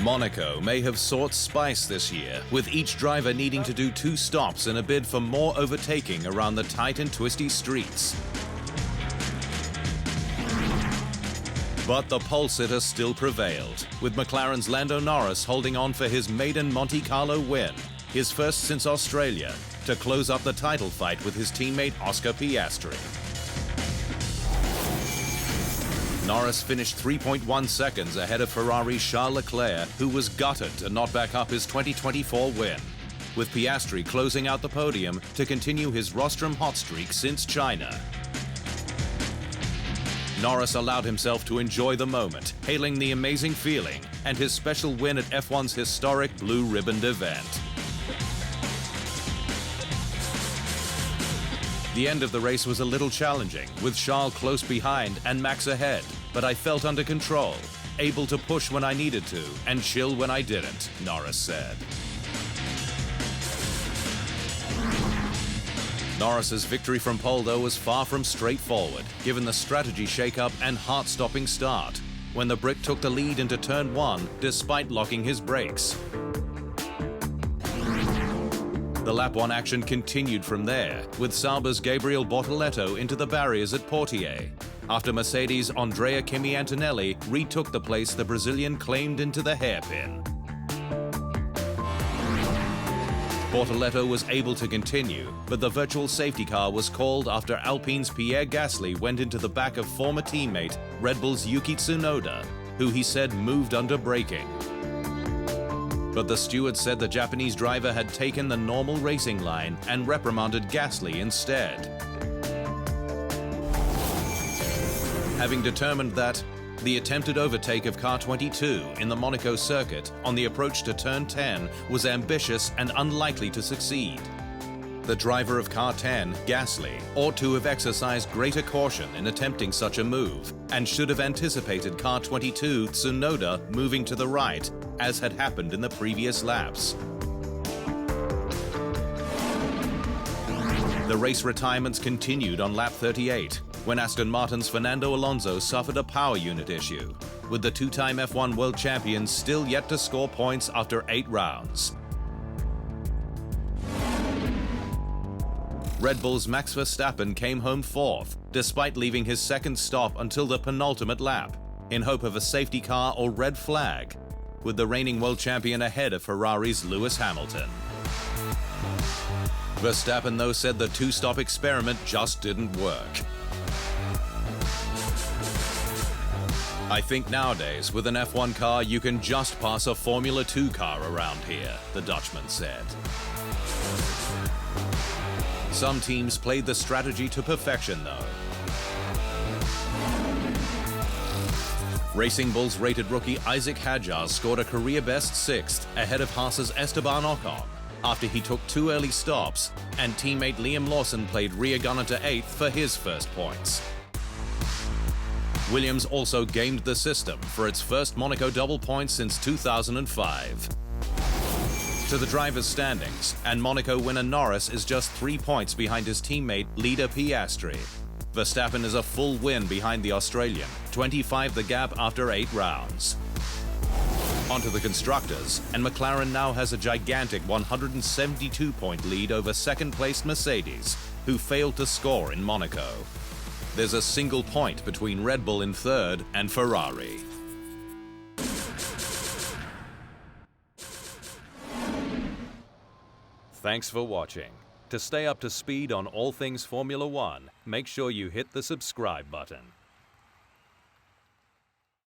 Monaco may have sought spice this year, with each driver needing to do 2 stops in a bid for more overtaking around the tight and twisty streets. But the polesitter still prevailed, with McLaren's Lando Norris holding on for his maiden Monte Carlo win, his first since Australia, to close up the title fight with his teammate Oscar Piastri. Norris finished 3.1 seconds ahead of Ferrari's Charles Leclerc, who was gutted to not back up his 2024 win, with Piastri closing out the podium to continue his rostrum hot streak since China. Norris allowed himself to enjoy the moment, hailing the amazing feeling and his special win at F1's historic blue ribboned event. The end of the race was a little challenging, with Charles close behind and Max ahead, but I felt under control, able to push when I needed to and chill when I didn't, Norris said. Norris's victory from pole, though, was far from straightforward, given the strategy shake-up and heart-stopping start, when the Brit took the lead into turn 1 despite locking his brakes. The lap 1 action continued from there, with Sauber's Gabriel Bortoleto into the barriers at Portier, after Mercedes' Andrea Kimi Antonelli retook the place the Brazilian claimed into the hairpin. Bortoleto was able to continue, but the virtual safety car was called after Alpine's Pierre Gasly went into the back of former teammate Red Bull's Yuki Tsunoda, who he said moved under braking. But the steward said the Japanese driver had taken the normal racing line and reprimanded Gasly instead. Having determined that the attempted overtake of car 22 in the Monaco circuit on the approach to turn 10 was ambitious and unlikely to succeed, the driver of car 10, Gasly, ought to have exercised greater caution in attempting such a move and should have anticipated car 22, Tsunoda, moving to the right, as had happened in the previous laps. The race retirements continued on lap 38, when Aston Martin's Fernando Alonso suffered a power unit issue, with the 2-time F1 world champion still yet to score points after 8 rounds. Red Bull's Max Verstappen came home 4th, despite leaving his second stop until the penultimate lap, in hope of a safety car or red flag, with the reigning world champion ahead of Ferrari's Lewis Hamilton. Verstappen, though, said the 2-stop experiment just didn't work. I think nowadays, with an F1 car, you can just pass a Formula 2 car around here, the Dutchman said. Some teams played the strategy to perfection, though. Racing Bulls rated rookie Isaac Hadjar scored a career-best 6th ahead of Haas's Esteban Ocon after he took 2 early stops, and teammate Liam Lawson played rear gunner to 8th for his first points. Williams also gamed the system for its first Monaco double points since 2005. To the drivers' standings, and Monaco winner Norris is just 3 points behind his teammate leader Piastri. Verstappen is a full win behind the Australian, 25 the gap after 8 rounds. Onto the constructors, and McLaren now has a gigantic 172-point lead over second-placed Mercedes, who failed to score in Monaco. There's a single point between Red Bull in 3rd and Ferrari. Thanks for watching. To stay up to speed on all things Formula One, make sure you hit the subscribe button.